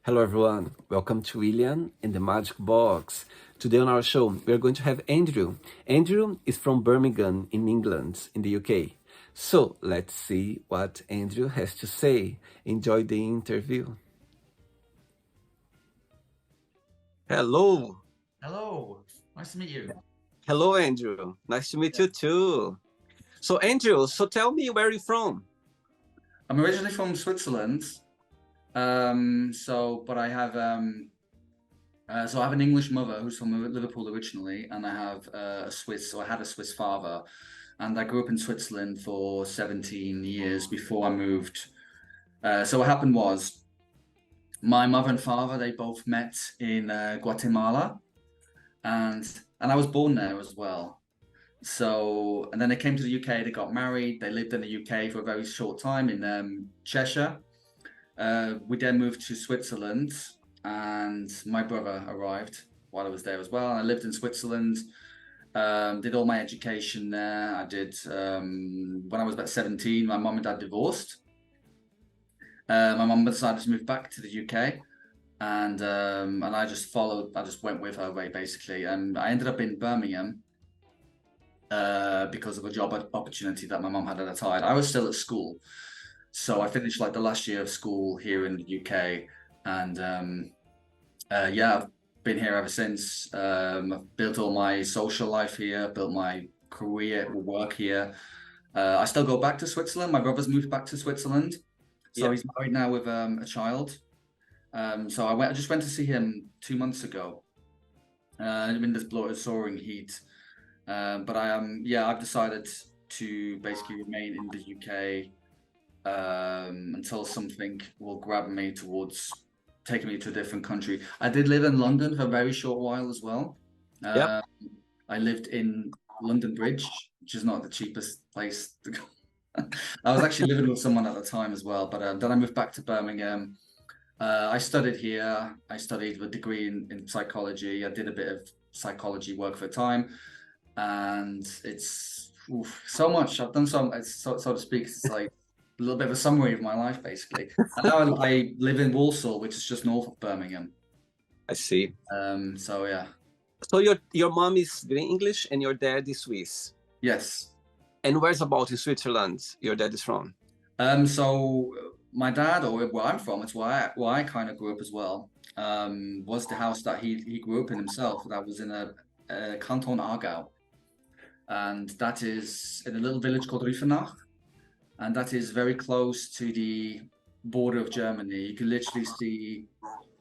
Hello, everyone. Welcome to William and the Magic Box. Today on our show, we are going to have Andrew. Andrew is from Birmingham in England, in the UK. So let's see what Andrew has to say. Enjoy the interview. Hello. Hello, nice to meet you. Hello, Andrew. Nice to meet Yeah. you too. So, Andrew, tell me where you're from. I'm originally from Switzerland, but I have I have an English mother who's from Liverpool originally, and I have I had a Swiss father, and I grew up in Switzerland for 17 years before I moved. So what happened was my mother and father, they both met in Guatemala, and I was born there as well. So, and then they came to the UK, they got married, they lived in the UK for a very short time in Cheshire. We then moved to Switzerland, and my brother arrived while I was there as well. And I lived in Switzerland, did all my education there. When I was about 17, my mum and dad divorced. My mum decided to move back to the UK, and I just went with her way basically. And I ended up in Birmingham because of a job opportunity that my mum had at the time. I was still at school, so I finished like the last year of school here in the UK, and yeah, I've been here ever since. I've built all my social life here, built my career, work here. I still go back to Switzerland. My brother's moved back to Switzerland, so Yeah. he's married now with a child. So I just went to see him 2 months ago in this soaring heat. But I've decided to basically remain in the UK until something will grab me towards taking me to a different country. I did live in London for a very short while as well. Yeah. I lived in London Bridge, which is not the cheapest place to go. I was actually living with someone at the time as well, but then I moved back to Birmingham. I studied here. I studied a degree in psychology. I did a bit of psychology work for a time, and it's so much. I've done so to speak. It's like a little bit of a summary of my life, basically. And now I live in Walsall, which is just north of Birmingham. I see. So yeah, So your mom is very English and your dad is Swiss. yes. And where's about in Switzerland your dad is from? So my dad, or where I'm from, it's where I kind of grew up as well. Was the house that he grew up in himself. That was in a Canton Aargau, and that is in a little village called Rüfenach, and that is very close to the border of Germany. You can literally see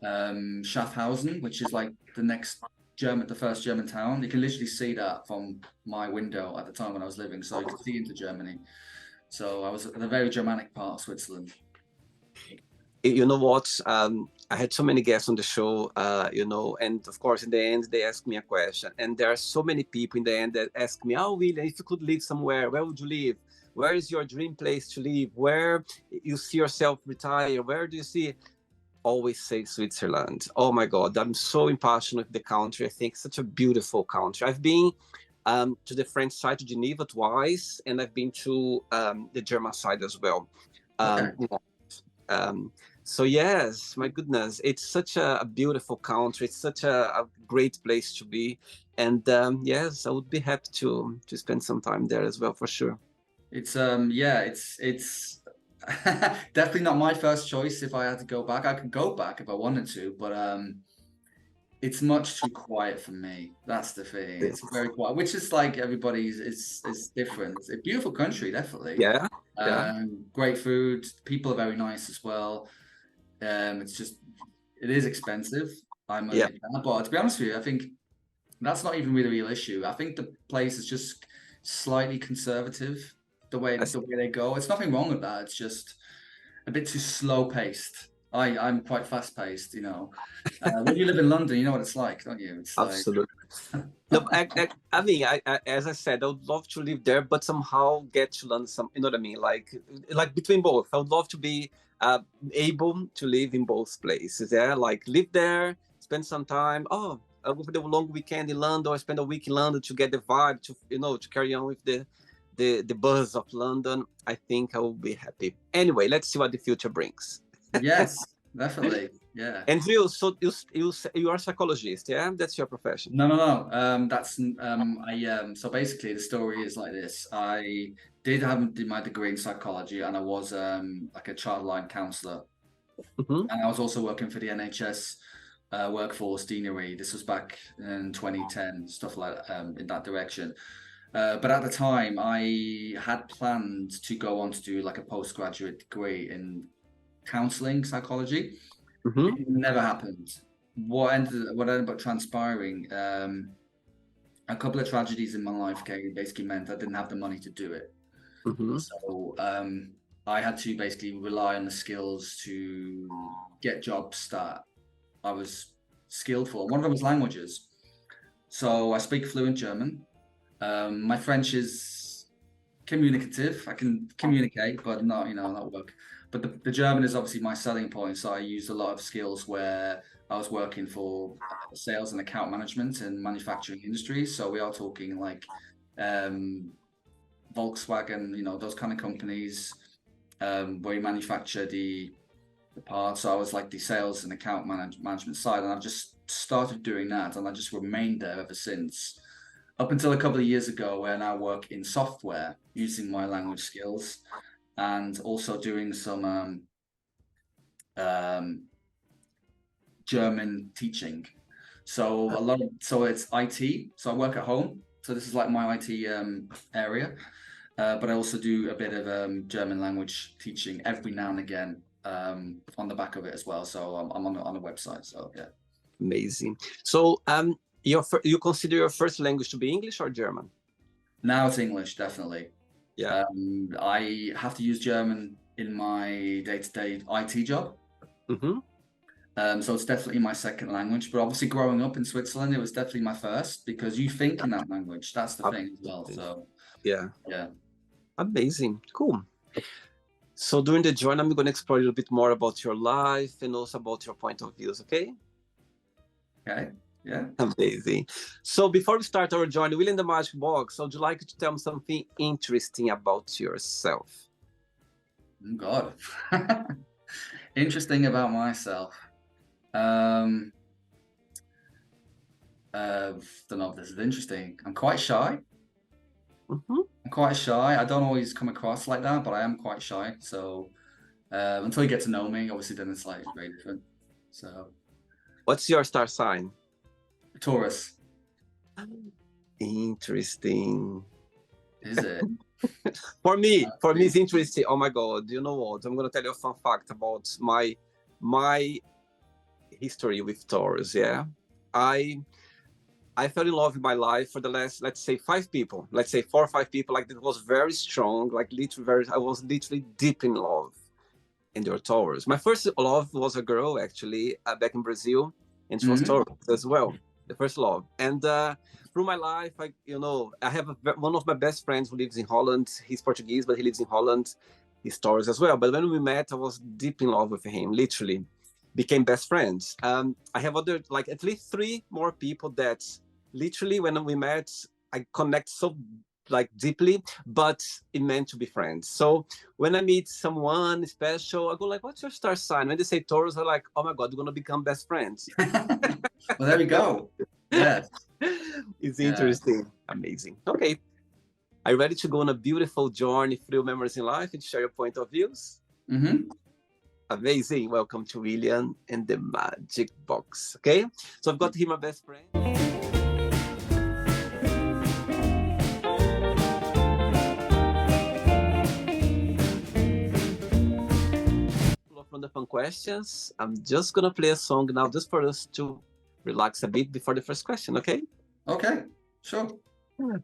Schaffhausen, which is like the first German town. You can literally see that from my window at the time when I was living, so you could see into Germany. So I was in a very Germanic part of Switzerland. You know what? I had so many guests on the show, and of course, in the end, they asked me a question. And there are so many people in the end that ask me, "Oh, William, if you could live somewhere, where would you live? Where is your dream place to live? Where you see yourself retire? Where do you see?" Always say Switzerland. Oh my God, I'm so impassioned with the country. I think it's such a beautiful country. I've been to the French side, to Geneva twice, and I've been to the German side as well. Okay. So yes, my goodness, it's such a beautiful country. It's such a great place to be, and yes, I would be happy to spend some time there as well for sure. It's it's definitely not my first choice if I had to go back. I could go back if I wanted to, but it's much too quiet for me. That's the thing. It's very quiet, which is like everybody's is different. It's a beautiful country, definitely. Yeah, yeah, Great food. People are very nice as well. It is expensive. I'm yeah. admit that, but to be honest with you, I think that's not even really a real issue. I think the place is just slightly conservative. The way they go. It's nothing wrong with that. It's just a bit too slow paced. I'm quite fast paced, you know. When you live in London, you know what it's like, don't you? It's like Absolutely. No, I mean, as I said, I would love to live there, but somehow get to learn some. You know what I mean? Like between both. I would love to be able to live in both places. Yeah, like live there, spend some time. Oh, I'll go for the long weekend in London, or spend a week in London to get the vibe, to carry on with the buzz of London. I think I will be happy. Anyway, let's see what the future brings. yes. definitely. Yeah. Andrew, so you are a psychologist, yeah? That's your profession. No. That's so basically the story is like this. I did my degree in psychology, and I was like a childline counselor, Mm-hmm. and I was also working for the NHS workforce deanery. This was back in 2010, stuff like in that direction. But at the time, I had planned to go on to do like a postgraduate degree in counseling psychology. Mm-hmm. It never happened. What ended up transpiring, a couple of tragedies in my life basically meant I didn't have the money to do it. Mm-hmm. So I had to basically rely on the skills to get jobs that I was skilled for. One of them was languages. So I speak fluent German. My French is communicative. I can communicate, but not work. But the German is obviously my selling point. So I used a lot of skills where I was working for sales and account management in manufacturing industries. So we are talking like Volkswagen, those kind of companies where you manufacture the parts. So I was like the sales and account management side, and I've just started doing that, and I just remained there ever since. Up until a couple of years ago, where I now work in software using my language skills, and also doing some German teaching. So it's IT. So I work at home. So this is like my IT area. But I also do a bit of German language teaching every now and again on the back of it as well. So I'm on a website. So yeah. Amazing. So you consider your first language to be English or German? Now it's English, definitely. Yeah. I have to use German in my day-to-day IT job. Mm-hmm. So it's definitely my second language. But obviously growing up in Switzerland, it was definitely my first because you think in that language. That's the thing as well. So yeah. Yeah. Amazing. Cool. So during the journey, I'm going to explore a little bit more about your life and also about your point of views, okay? Okay. Yeah. Amazing. So before we start our journey, William the Magic Box, would you like to tell me something interesting about yourself? Oh God. Interesting about myself. Don't know if this is interesting. I'm quite shy. Mm-hmm. I'm quite shy. I don't always come across like that, but I am quite shy. So until you get to know me, obviously, then it's like very different. So, what's your star sign? Taurus. Interesting. Is it? For me, it's interesting. Oh my God! You know what? I'm gonna tell you a fun fact about my history with Taurus. Yeah, I fell in love with my life for the last, let's say, 5 people. Let's say 4 or 5 people. Like, it was very strong. Like, literally, I was literally deep in love. And they're Taurus. My first love was a girl, actually, back in Brazil, and she was Taurus as well. The first love. And through my life, I have one of my best friends who lives in Holland. He's Portuguese, but he lives in Holland. He's Taurus as well. But when we met, I was deep in love with him, literally. Became best friends. I have at least 3 more people that literally, when we met, I connect so deeply, but it meant to be friends. So when I meet someone special, I go like, what's your star sign? When they say Taurus, I'm like, oh my God, we're going to become best friends. Well, there we go. Yeah. It's interesting. Amazing. Okay. Are you ready to go on a beautiful journey through memories in life and share your point of views? Mm-hmm. Amazing. Welcome to William and the Magic Box. Okay. So I've got here my best friend. From the fun questions, I'm just gonna play a song now just for us to relax a bit before the first question, okay? Okay, sure.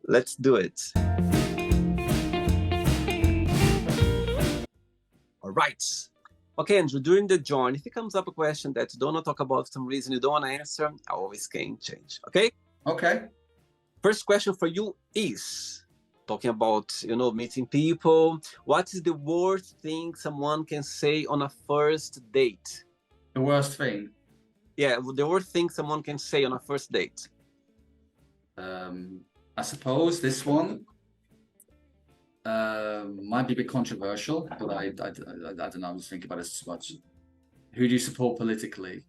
Let's do it. All right. Okay, Andrew, during the journey, if it comes up a question that you don't want to talk about for some reason, you don't want to answer, I always can change, okay? Okay. First question for you is, talking about, meeting people, what is the worst thing someone can say on a first date? The worst thing? Yeah, the worst thing someone can say on a first date. I suppose this one might be a bit controversial, but I don't know, I'm just thinking about it so much. Who do you support politically?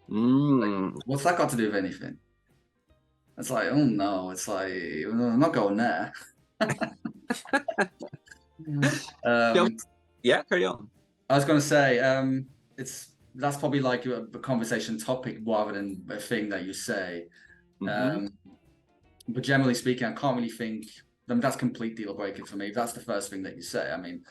What's that got to do with anything? It's like, oh no, it's like, I'm not going there. Yeah, carry on. I was going to say, that's probably like a conversation topic rather than a thing that you say. But generally speaking, I can't really think. I mean, that's complete deal breaker for me. If that's the first thing that you say, I mean,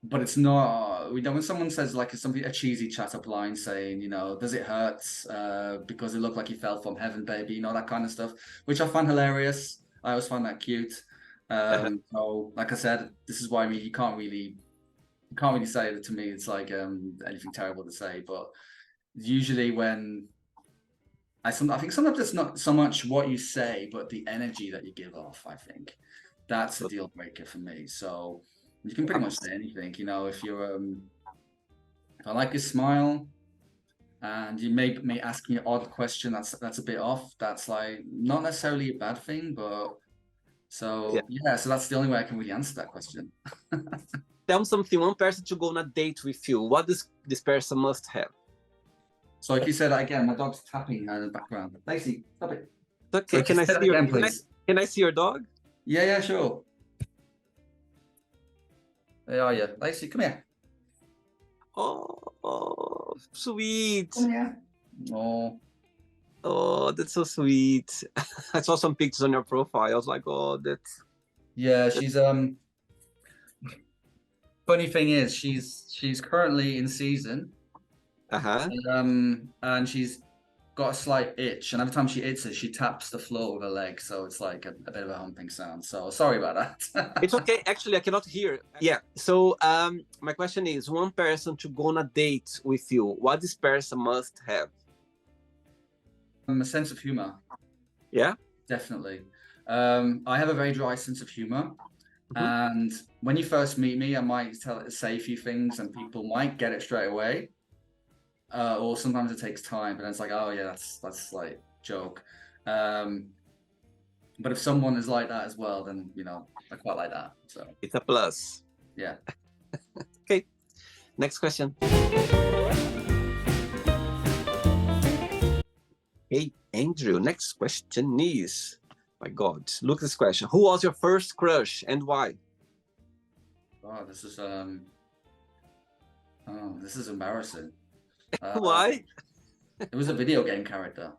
but it's not. When someone says like a cheesy chat up line saying, you know, does it hurt because it looked like he fell from heaven, baby, you know, that kind of stuff, which I find hilarious. I always find that cute. So, like I said, this is why you can't really say that to me. It's like anything terrible to say, but usually when I think sometimes it's not so much what you say, but the energy that you give off. I think that's a deal breaker for me. So you can pretty much say anything, you know. If you're, if I like your smile, and you may ask me an odd question that's a bit off. That's like not necessarily a bad thing, but so yeah. So that's the only way I can really answer that question. Tell me something. One person to go on a date with you. What does this person must have? So if you say that again, my dog's tapping in the background. Lacey, stop it. Okay, so can I see again, please? Can I see your dog? Yeah, sure. There are you. Lacey, come here. Oh, sweet. Come here. Oh, that's so sweet. I saw some pictures on your profile. I was like, oh, that's... Yeah, she's funny thing is she's currently in season. And she's got a slight itch, and every time she itches, she taps the floor with her leg, so it's like a bit of a humping sound. So sorry about that. It's okay. Actually, I cannot hear. Yeah. So my question is, one person to go on a date with you, what this person must have? A sense of humor. Yeah, definitely. I have a very dry sense of humor. And when you first meet me, I might say a few things, and people might get it straight away. Or sometimes it takes time, but it's like, oh yeah, that's like joke. But if someone is like that as well, then you know, I quite like that. So it's a plus. Yeah. Okay. Next question. Hey, Andrew. Next question is, my God, look at this question. Who was your first crush and why? Oh, this is embarrassing. Why? It was a video game character.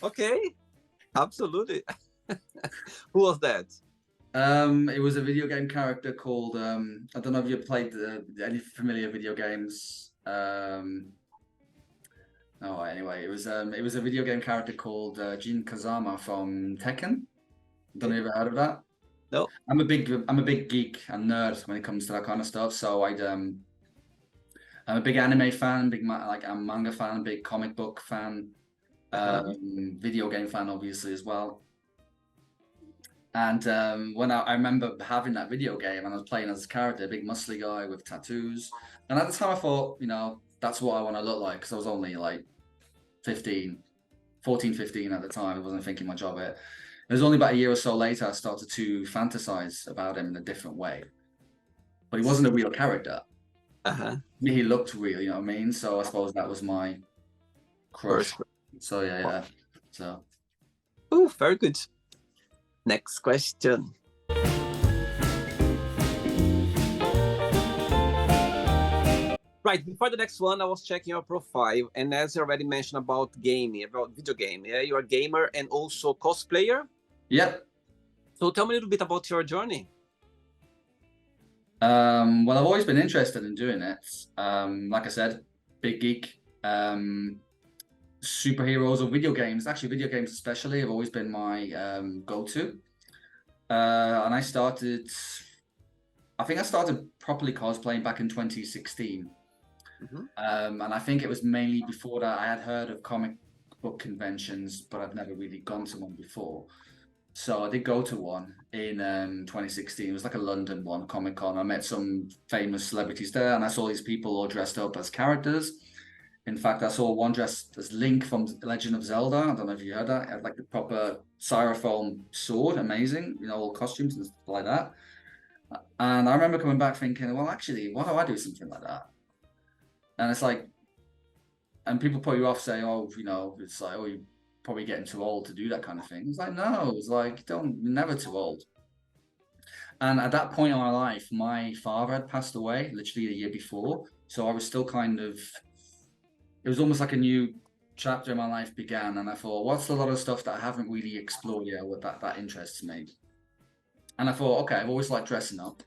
Okay, absolutely. Who was that? It was a video game character called I don't know if you played any familiar video games. Anyway, it was a video game character called Jin Kazama from Tekken. Don't know if you've heard of that. No. I'm a big geek and nerd when it comes to that kind of stuff. So I'm a big anime fan, I'm manga fan, big comic book fan, video game fan, obviously, as well. And when I remember having that video game and I was playing as this character, a big muscly guy with tattoos. And at the time I thought, you know, that's what I want to look like, because I was only like 14, 15 at the time. I wasn't thinking much of it. It was only about a year or so later I started to fantasize about him in a different way. But he wasn't a real character. He looked real, you know what I mean? So I suppose that was my crush. So yeah. So. Oh, very good. Next question. Right, before the next one, I was checking your profile, and as you already mentioned about gaming, about video game, yeah, you're a gamer and also cosplayer? Yep. So tell me a little bit about your journey. Well, I've always been interested in doing it. Like I said, big geek. Superheroes or video games, actually video games especially, have always been my go-to. And I think I started properly cosplaying back in 2016. And I think it was mainly before that I had heard of comic book conventions, but I've never really gone to one before. So I did go to one in 2016. It was like a London one, Comic-Con. I met some famous celebrities there, and I saw these people all dressed up as characters. In fact, I saw one dressed as Link from Legend of Zelda. I don't know if you heard that. It had like the proper styrofoam sword, amazing, you know, all costumes and stuff like that. And I remember coming back thinking, well, actually, why don't I do something like that? And it's like, and people put you off saying, oh, you know, it's like, oh, you're probably getting too old to do that kind of thing. It's like, no, it's like, you're never too old. And at that point in my life, my father had passed away literally a year before. So I was still kind of, it was almost like a new chapter in my life began. And I thought, what's a lot of stuff that I haven't really explored yet, what that interests me? And I thought, okay, I've always liked dressing up.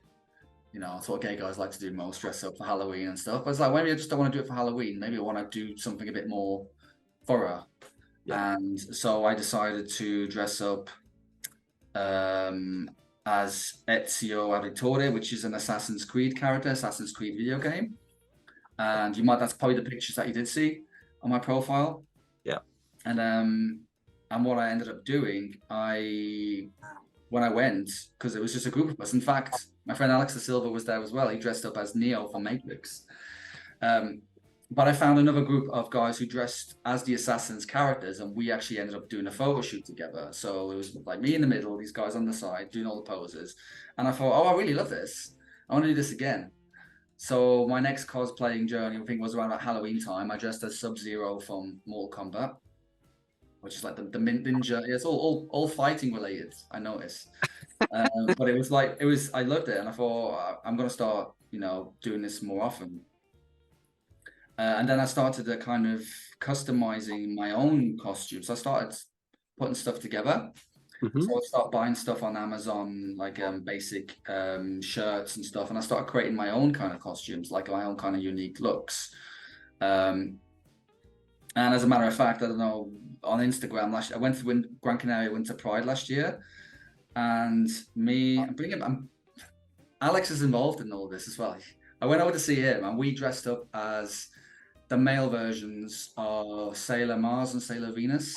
You know, that's what gay guys like to do most, dress up for Halloween and stuff. But it's like, maybe I just don't want to do it for Halloween. Maybe I want to do something a bit more thorough. Yeah. And so I decided to dress up as Ezio Auditore, which is an Assassin's Creed character, Assassin's Creed video game. And that's probably the pictures that you did see on my profile. Yeah. And what I ended up doing, when I went, because it was just a group of us. In fact, my friend Alex da Silva was there as well. He dressed up as Neo from Matrix. But I found another group of guys who dressed as the Assassin's characters, and we actually ended up doing a photo shoot together. So it was like me in the middle, these guys on the side doing all the poses. And I thought, oh, I really love this. I want to do this again. So my next cosplaying journey, I think, was around about Halloween time. I dressed as Sub-Zero from Mortal Kombat, which is like the mint ninja. It's all fighting related, I noticed. But it was like, I loved it. And I thought, I'm going to start, doing this more often. And then I started to kind of customizing my own costumes. I started putting stuff together. Mm-hmm. So I started buying stuff on Amazon, like basic shirts and stuff. And I started creating my own kind of costumes, like my own kind of unique looks. And as a matter of fact, I don't know, on Instagram last year, I went to Gran Canaria Winter Pride last year. And Alex is involved in all this as well. I went over to see him and we dressed up as the male versions of Sailor Mars and Sailor Venus.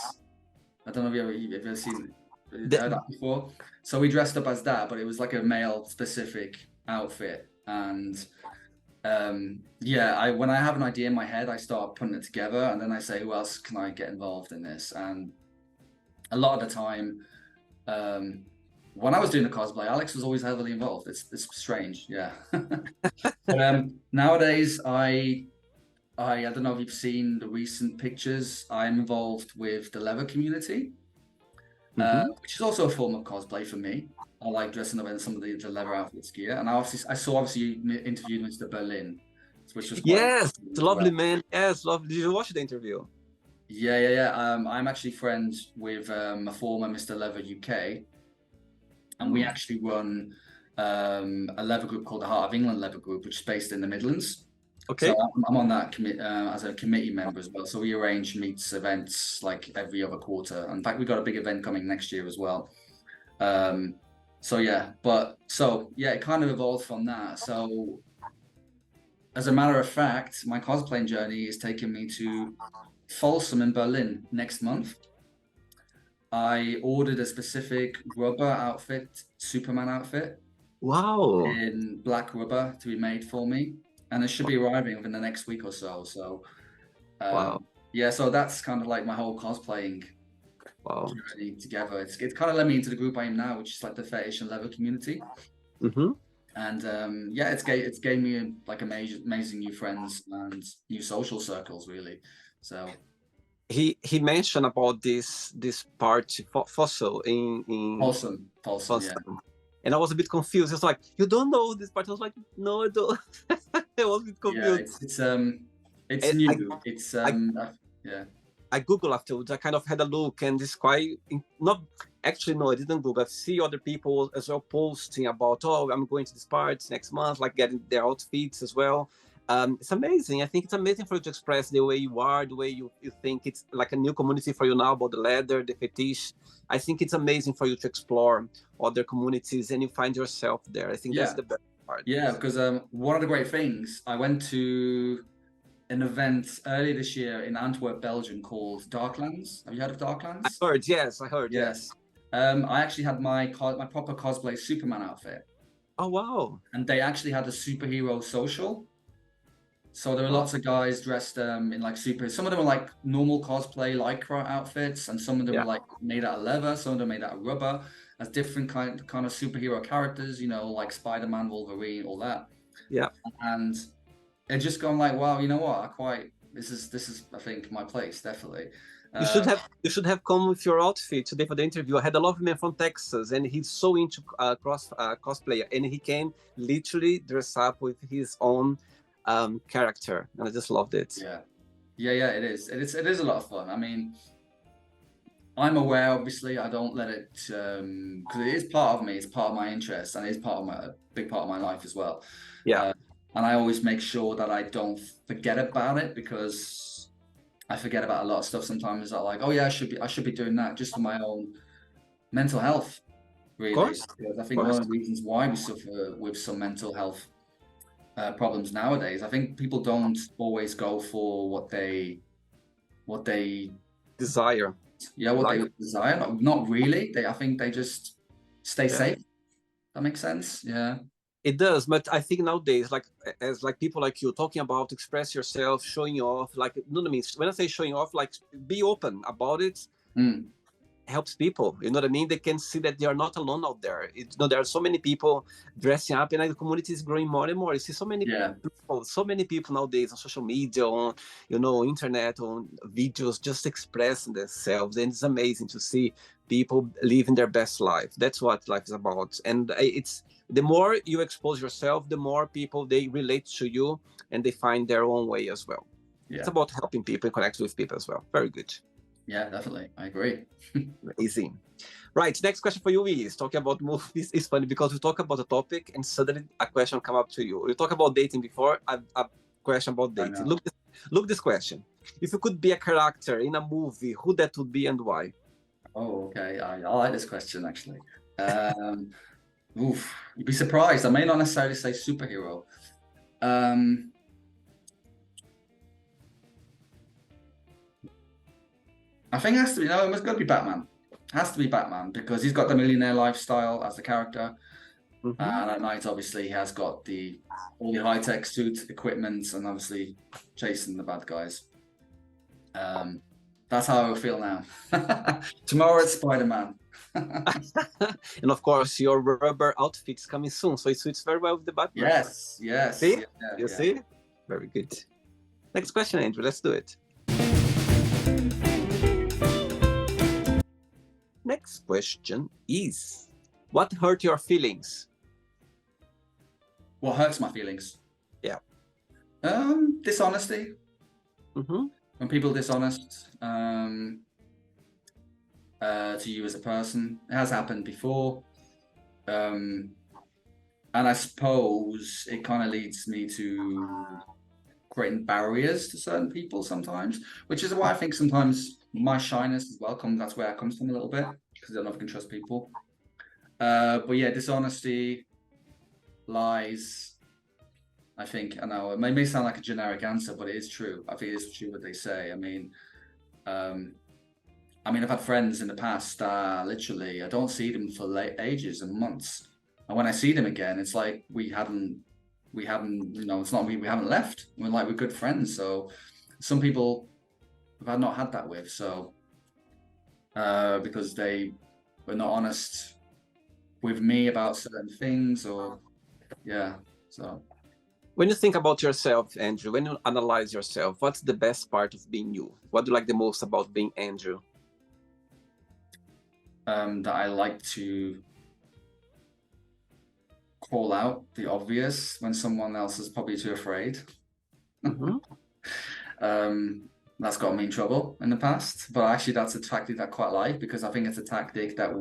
I don't know if you've ever seen heard that before. So we dressed up as that, but it was like a male specific outfit. And when I have an idea in my head, I start putting it together and then I say, who else can I get involved in this? And a lot of the time, when I was doing the cosplay, Alex was always heavily involved. It's strange, yeah. But nowadays, I don't know if you've seen the recent pictures. I'm involved with the leather community, which is also a form of cosplay for me. I like dressing up in some of the leather outfits gear. And I saw you interviewed Mr. Berlin, which was yes, lovely man. Yes, lovely. Did you watch the interview? Yeah. I'm actually friends with a former Mr. Leather UK, and we actually run a leather group called the Heart of England Leather Group, which is based in the Midlands. Okay. So I'm on that as a committee member as well. So we arrange meets, events like every other quarter. In fact, we've got a big event coming next year as well. It kind of evolved from that. So as a matter of fact, my cosplaying journey is taking me to Folsom in Berlin next month. I ordered a specific rubber outfit, Superman outfit. Wow. In black rubber to be made for me. And it should be arriving within the next week or so. So, wow. Yeah, so that's kind of like my whole cosplaying journey together. It's kind of led me into the group I am now, which is like the fetish and leather community. Mm-hmm. And it's gave me like amazing new friends and new social circles, really. So he mentioned about this part fossil in Folsom, yeah. And I was a bit confused. It's like, you don't know this part. I was like, no, I don't. I was a bit confused. Yeah, it's new. I Googled afterwards. I kind of had a look, and it's quite not actually. No, I didn't Google. I see other people as well posting about, oh, I'm going to this part next month, like getting their outfits as well. It's amazing. I think it's amazing for you to express the way you are, the way you think. It's like a new community for you now about the leather, the fetish. I think it's amazing for you to explore other communities and you find yourself there. I think that's the best part. Yeah, because one of the great things, I went to an event earlier this year in Antwerp, Belgium called Darklands. Have you heard of Darklands? I heard, yes. Yes. I actually had my proper cosplay Superman outfit. Oh, wow. And they actually had a superhero social. So there were lots of guys dressed in like some of them were like normal cosplay Lycra outfits, and some of them were like made out of leather, some of them made out of rubber. as different kind of superhero characters, you know, like Spider-Man, Wolverine, all that. Yeah. And it just gone like, wow, you know what? This is I think my place, definitely. You should have come with your outfit today for the interview. I had a lot of men from Texas, and he's so into cosplay, and he came literally dress up with his own character, and I just loved it. Yeah, it is. It is a lot of fun. I mean, I'm aware, obviously, I don't let it because it is part of me. It's part of my interest, and it's a big part of my life as well. Yeah. And I always make sure that I don't forget about it, because I forget about a lot of stuff sometimes. I'm like, oh yeah, I should be doing that just for my own mental health, really. Of course. Because I think one of the reasons why we suffer with some mental health problems nowadays, I think people don't always go for what they desire. Yeah, what they desire. Not really. I think they just stay safe. That makes sense. Yeah. It does, but I think nowadays, like people like you talking about express yourself, showing off, like, you know what I mean? When I say showing off, like, be open about it. Helps people, you know what I mean? They can see that they are not alone out there. There are so many people dressing up, and the community is growing more and more. You see so many people nowadays on social media, on internet, on videos, just expressing themselves, and it's amazing to see people living their best life. That's what life is about. And it's the more you expose yourself, the more people they relate to you, and they find their own way as well. It's about helping people and connect with people as well. Very good. Yeah, definitely. I agree. Amazing. Right. Next question for you is talking about movies. It's funny because we talk about a topic and suddenly a question come up to you. We talk about dating before, a question about dating. Look this question. If you could be a character in a movie, who that would be and why? Oh, okay. I like this question, actually. Oof, you'd be surprised. I may not necessarily say superhero. I think it has to be, it's got to be Batman. It has to be Batman, because he's got the millionaire lifestyle as the character. And at night, obviously, he has got all the high-tech suit equipment, and obviously chasing the bad guys. That's how I feel now. Tomorrow it's Spider-Man. And of course, your rubber outfit's coming soon, so it suits very well with the Batman. Yes. See? You see? Very good. Next question, Andrew. Let's do it. Next question is, what hurt your feelings? What hurts my feelings? Yeah. Dishonesty. When people are dishonest to you as a person. It has happened before. And I suppose it kind of leads me to creating barriers to certain people sometimes, which is why I think sometimes my shyness as well that's where it comes from a little bit, because I don't know if I can trust people. But yeah, dishonesty, lies. I think, I know it may sound like a generic answer, but it is true. I think it is true what they say. I mean, I've had friends in the past, literally, I don't see them for ages and months. And when I see them again, it's like we haven't, it's not, we haven't left. We're good friends. So some people I've not had that with. So, because they were not honest with me about certain things, so. When you think about yourself, Andrew, when you analyze yourself, what's the best part of being you? What do you like the most about being Andrew? That I like to call out the obvious when someone else is probably too afraid. That's got me in trouble in the past, but actually that's a tactic that I quite like, because I think it's a tactic that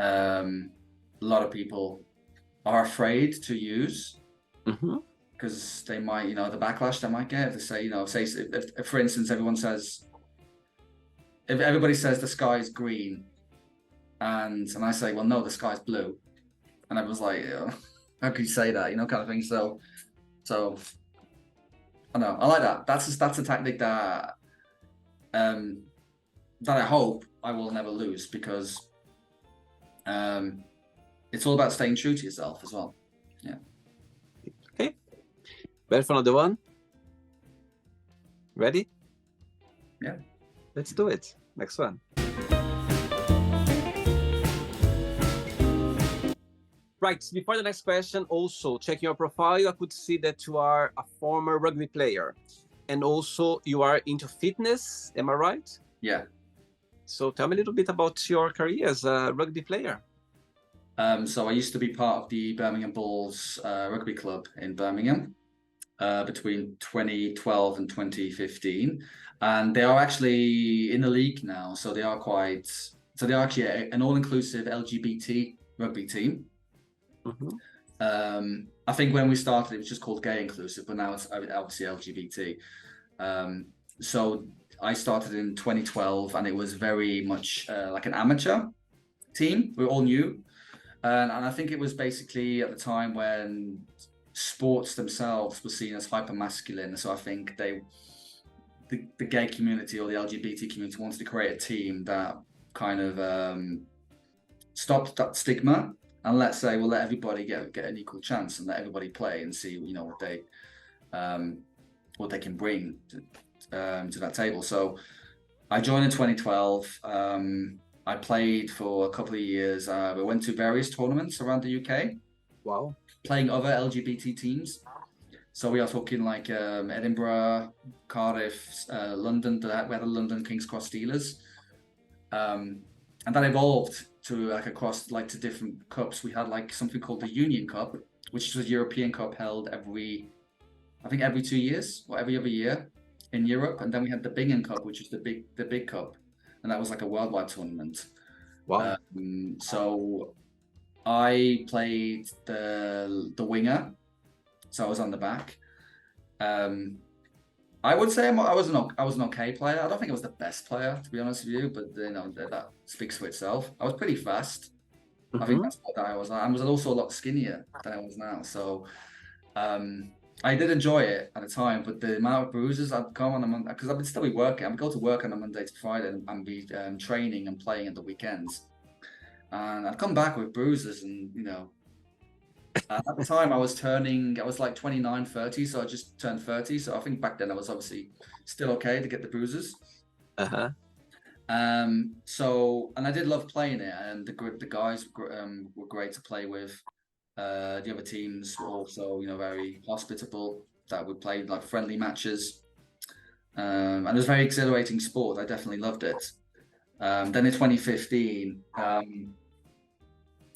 a lot of people are afraid to use, because they might, the backlash they might get if they say, if for instance, if everybody says the sky is green, and I say, well, no, the sky's blue, and everyone's like, how can you say that, kind of thing. So I know, I like that. That's a tactic that I hope I will never lose, because it's all about staying true to yourself as well. Yeah. Okay. Ready for another one? Ready? Yeah. Let's do it. Next one. Right. Before the next question, also checking your profile, I could see that you are a former rugby player, and also you are into fitness. Am I right? Yeah. So tell me a little bit about your career as a rugby player. So I used to be part of the Birmingham Bulls rugby club in Birmingham between 2012 and 2015, and they are actually in the league now. So they are actually an all-inclusive LGBT rugby team. Mm-hmm. I think when we started, it was just called gay inclusive, but now it's obviously LGBT. So I started in 2012, and it was very much like an amateur team. We were all new. And I think it was basically at the time when sports themselves were seen as hyper masculine. So I think the gay community or the LGBT community wanted to create a team that kind of stopped that stigma and let everybody get an equal chance and let everybody play and see what they can bring to that table. So I joined in 2012. I played for a couple of years. We went to various tournaments around the UK. Wow. Playing other LGBT teams. So we are talking like Edinburgh, Cardiff, London. We had the London King's Cross Steelers. And that evolved to to different cups. We had like something called the Union Cup, which was a European Cup held every 2 years or every other year in Europe. And then we had the Bingham Cup, which is the big cup. And that was like a worldwide tournament. Wow. So I played the winger, so I was on the back. I would say I was an okay player. I don't think I was the best player, to be honest with you, but that speaks for itself. I was pretty fast. Mm-hmm. I think that's what I was. I was also a lot skinnier than I was now. So I did enjoy it at the time, but the amount of bruises I'd come on a Monday, because I would still be working. I would go to work on a Monday to Friday and be training and playing at the weekends. And I'd come back with bruises and, at the time I was like 29, 30. So I just turned 30. So I think back then I was obviously still okay to get the bruises. Uh-huh. And I did love playing it, and the guys were great to play with. The other teams were also, very hospitable, that we played like friendly matches. And it was a very exhilarating sport. I definitely loved it. Then in 2015,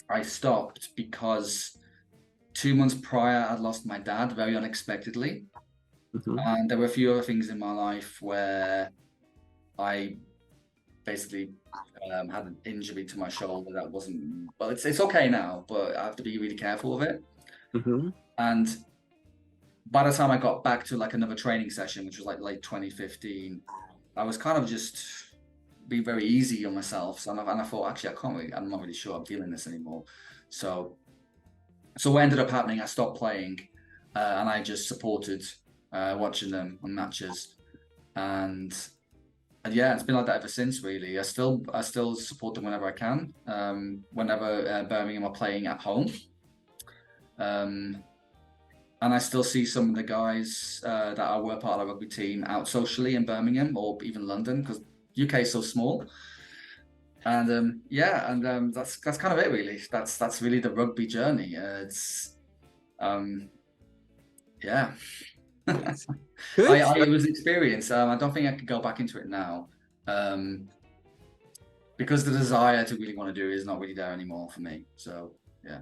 I stopped because 2 months prior, I'd lost my dad very unexpectedly. Mm-hmm. And there were a few other things in my life where I basically had an injury to my shoulder that wasn't, well, it's okay now, but I have to be really careful of it. Mm-hmm. And by the time I got back to like another training session, which was like late 2015, I was kind of just being very easy on myself. So, and I thought, actually, I'm not really sure I'm feeling this anymore. So what ended up happening, I stopped playing and I just supported watching them on matches. And yeah, it's been like that ever since, really. I still support them whenever I can, whenever Birmingham are playing at home. And I still see some of the guys that were part of the rugby team out socially in Birmingham or even London, because UK is so small. And that's kind of it, really. That's really the rugby journey. Yeah. It was an experience. I don't think I could go back into it now, because the desire to really want to do it is not really there anymore for me. So yeah.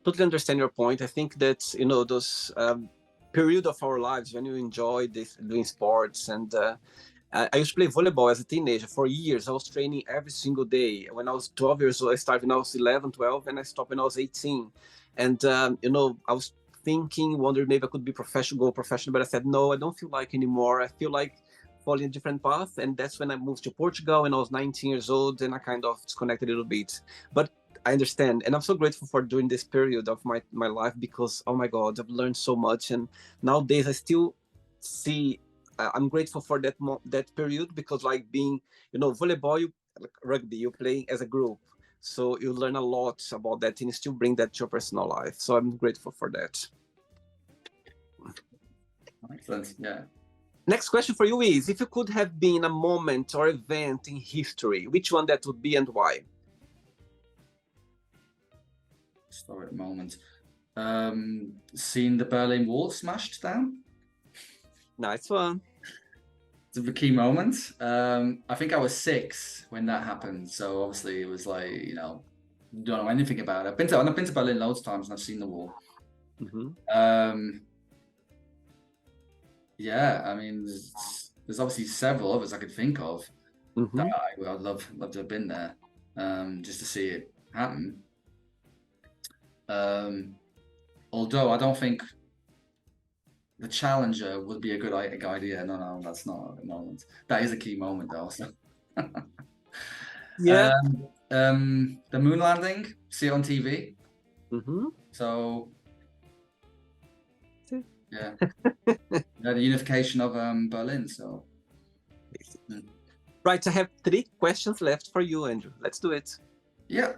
Totally understand your point. I think that those period of our lives when you enjoy doing sports, and I used to play volleyball as a teenager for years. I was training every single day. When I was 12 years old, I started when I was 11, 12, and I stopped when I was 18. And I was wondering maybe I could be professional, but I said no, I don't feel like anymore. I feel like following a different path, and that's when I moved to Portugal when I was 19 years old, and I kind of disconnected a little bit. But I understand, and I'm so grateful for doing this period of my life, because oh my God, I've learned so much, and nowadays I still see. I'm grateful for that period, because like being, volleyball, rugby, you play as a group, so you learn a lot about that, and you still bring that to your personal life. So I'm grateful for that. Excellent. Yeah. Next question for you is: if you could have been a moment or event in history, which one that would be and why? Historic moment. Seen the Berlin Wall smashed down. Nice one. It's a key moment. I think I was 6 when that happened, so obviously it was like, you know, don't know anything about it. I've been to Berlin loads of times and I've seen the wall. Yeah, I mean, there's obviously several others I could think of that I'd love to have been there, just to see it happen. Although I don't think the Challenger would be a good idea. No, that's not a moment. That is a key moment, though. So. Yeah. The moon landing, see it on TV. So, yeah, the unification of Berlin. So, right. I have 3 questions left for you, Andrew. Let's do it. Yeah.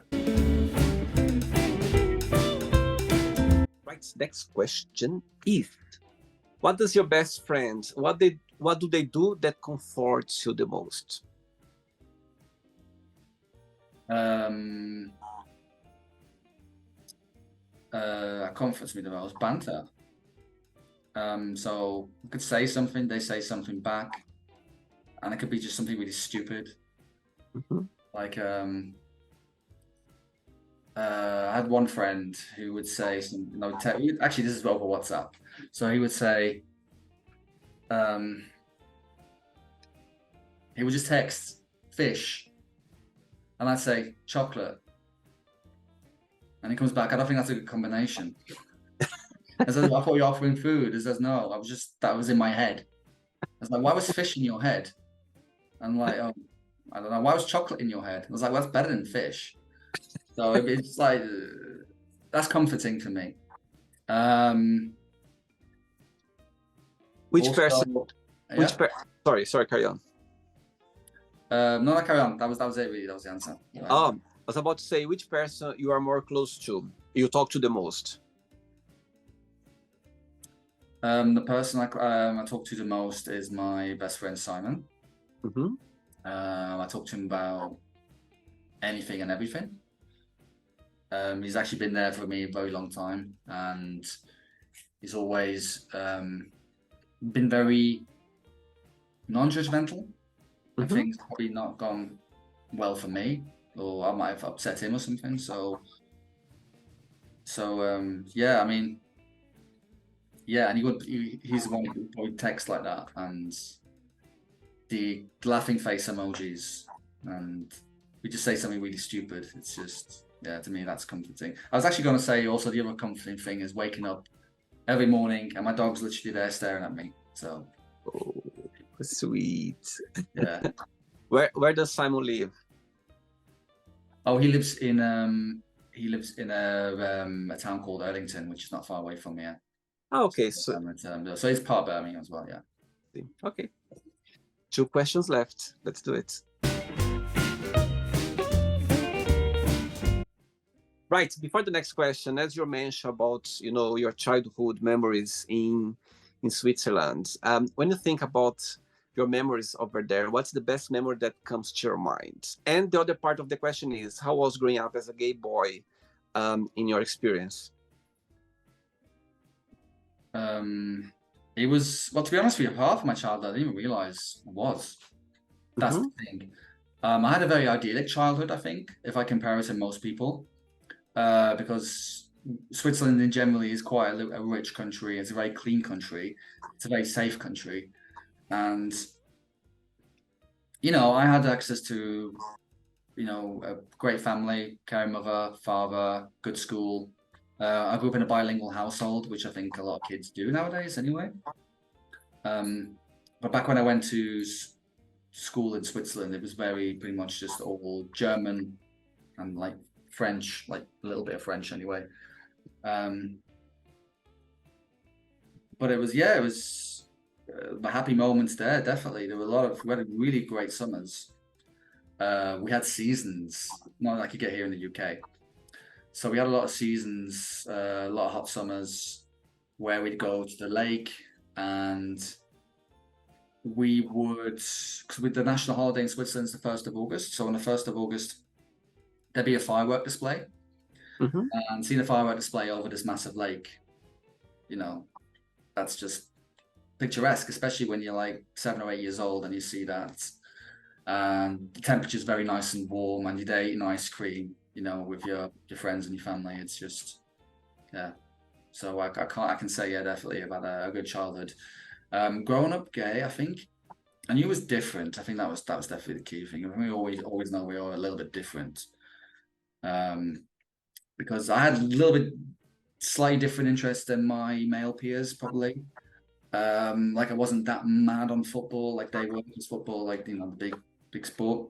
Right. Next question is: what does your best friend? What do they do that comforts you the most? Comforts me the most, banter. So I could say something, they say something back, and it could be just something really stupid. Like I had one friend who would say something. Actually, this is over WhatsApp. So he would say, he would just text fish, and I'd say chocolate, and he comes back, I don't think that's a good combination. I said, I thought you were offering food. He says, no, that was in my head. I was like, why was fish in your head? I'm like, oh, I don't know. Why was chocolate in your head? I was like, well, that's better than fish. So it's like, that's comforting for me. Which also, person? Yeah? Sorry, carry on. No, carry on. That was it, really. That was the answer. I was about to say, which person you are more close to? You talk to the most? The person I talk to the most is my best friend, Simon. I talk to him about anything and everything. He's actually been there for me a very long time, and he's always been very non-judgmental. I think it's probably not gone well for me, or I might have upset him or something. So yeah, I mean, yeah, and he's the one who would text like that, and the laughing face emojis, and we just say something really stupid. It's just, yeah, to me, that's comforting. I was actually going to say also the other comforting thing is waking up every morning and my dog's literally there staring at me. So, oh, sweet. Yeah. Where does Simon live? Oh, he lives in a town called Erlington, which is not far away from here. Oh, okay, so it's part of Birmingham as well. Yeah. Okay. 2 questions left. Let's do it. Right. Before the next question, as you mentioned about your childhood memories in Switzerland, when you think about your memories over there, what's the best memory that comes to your mind? And the other part of the question is, how was growing up as a gay boy in your experience? It was, well, to be honest with you, half of my childhood I didn't even realize was. That's the thing. I had a very idyllic childhood, I think, if I compare it to most people, because Switzerland in generally is quite a rich country. It's a very clean country. It's a very safe country. And, I had access to, a great family, caring mother, father, good school. I grew up in a bilingual household, which I think a lot of kids do nowadays anyway. But back when I went to school in Switzerland, it was pretty much just all German and like French, like a little bit of French anyway. But it was my happy moments there, definitely. We had really great summers. We had seasons, not like you get here in the UK. So we had a lot of seasons, a lot of hot summers where we'd go to the lake, and we would, because with the national holiday in Switzerland is the 1st of August. So on the 1st of August, there'd be a firework display. Mhm. And seeing a firework display over this massive lake, you know, that's just picturesque, especially when you're like 7 or 8 years old and you see that. And the temperature's very nice and warm, and you're there eating ice cream, you know, with your friends and your family. It's just, yeah. So I can say, yeah, definitely I've had a good childhood. Growing up gay, I think I knew it was different. I think that was definitely the key thing. We always know we are a little bit different. Because I had a little bit slightly different interest than my male peers, probably. Like I wasn't that mad on football like they were, because football, like, you know, the big sport.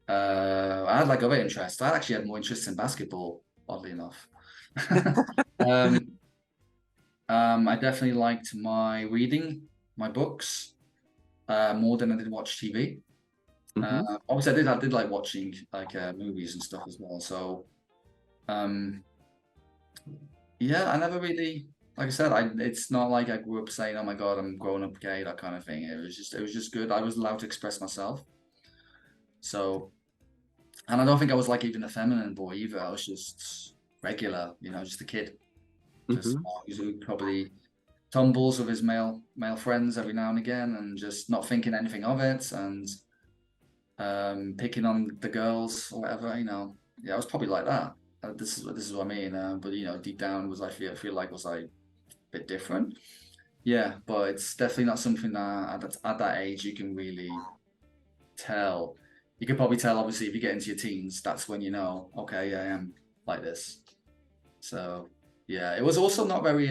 I had like other interests. I actually had more interest in basketball, oddly enough. I definitely liked my reading, my books, more than I did watch TV. Mhm. Obviously, I did like watching like movies and stuff as well. So, yeah, I never really, like I said, it's not like I grew up saying, "Oh my God, I'm growing up gay," that kind of thing. It was just good. I was allowed to express myself. So, and I don't think I was like even a feminine boy either. I was just regular, you know, just a kid, just Mhm. who probably tumbles with his male friends every now and again, and just not thinking anything of it, and picking on the girls or whatever. You know, yeah, I was probably like that. This is what I mean. But you know, deep down, was I feel like was I a bit different? Yeah, but it's definitely not something that at that age you can really tell. You can probably tell, obviously, if you get into your teens, that's when you know, okay, yeah, I am like this. So yeah, it was also not a very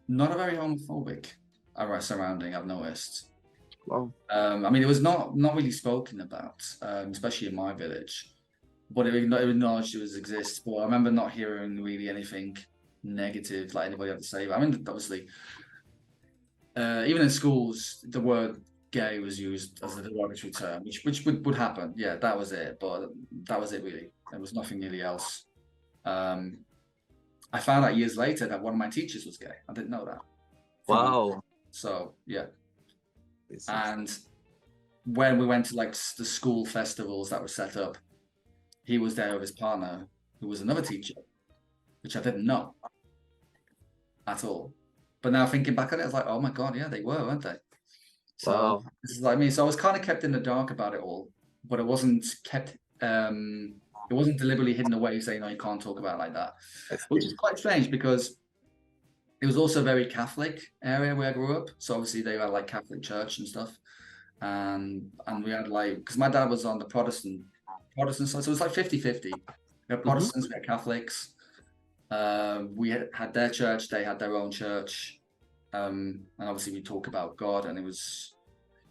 homophobic surrounding, I've noticed. Wow. I mean, it was not really spoken about, especially in my village, but it acknowledged it was exists. But I remember not hearing really anything negative like anybody had to say. But I mean, obviously, even in schools, the word gay was used as a derogatory term, which would happen. Yeah, that was it. But that was it really. There was nothing really else. Um, I found out years later that one of my teachers was gay. I didn't know that. Wow. So yeah, This is and when we went to like the school festivals that were set up, he was there with his partner, who was another teacher, which I didn't know at all. But now thinking back on it, it's like, oh my God, yeah, they were, weren't they? So wow. this is like me. So I was kind of kept in the dark about it all, but it wasn't kept. It wasn't deliberately hidden away, saying, "No, you can't talk about it like that," I which see. is quite strange because it was also a very Catholic area where I grew up. So obviously they had like Catholic church and stuff, and we had like, because my dad was on the Protestant side, so it was like 50-50. We had Mhm. Protestants, we had Catholics. We had their church, they had their own church, and obviously we talk about God, and it was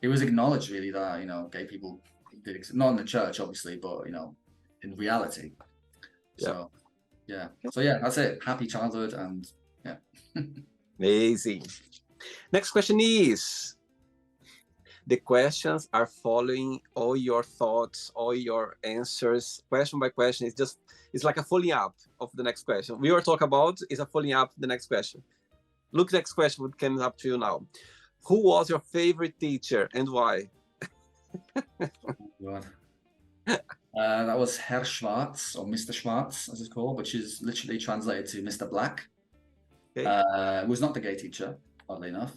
acknowledged really that, you know, gay people did exist, not in the church obviously, but you know, in reality. Yeah. So yeah, that's it. Happy childhood, and yeah. Amazing. Next question is, the questions are following all your thoughts, all your answers, question by question. It's like a following up of the next question. We were talking about is a following up the next question. Look, next question what comes up to you now. Who was your favorite teacher and why? God. That was Herr Schwarz, or Mr. Schwarz, as it's called, which is literally translated to Mr. Black. Okay. Was not the gay teacher, oddly enough.